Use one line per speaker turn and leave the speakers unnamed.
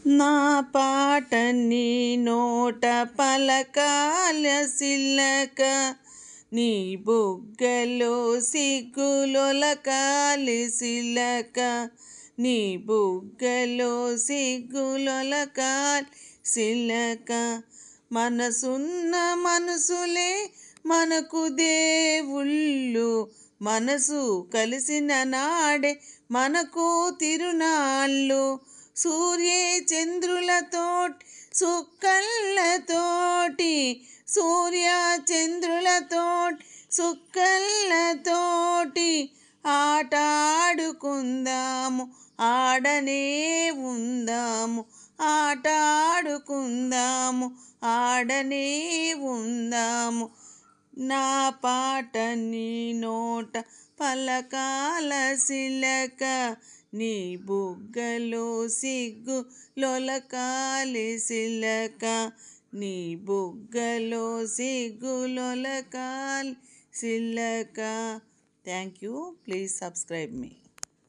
నా పాట నీ నోట పలకాల సిల్లక, నీ బుగ్గలో సిగ్గులొలకాలి సిల్లక, నీ బుగ్గలో సిగ్గులొలకాలి సిల్లక. మనసున్న మనసులే మనకు దేవుళ్ళు, మనసు కలిసిన నాడే మనకు తిరునాళ్ళు. సూర్య చంద్రులతోటి సుక్కళ్ళతోటి, సూర్య చంద్రులతోటి సుక్కళ్ళతోటి ఆటాడుకుందాము, ఆడనే ఉందాము, ఆటాడుకుందాము, ఆడనే ఉందాము. నా పాట నీ నోట పలకాల సిలక, నీ బుగ్గలో సిగ్గులొలకాలి సిలక, నీ బుగ్గలో సిగ్గులొలకాలి సిలక. Thank you. Please subscribe me.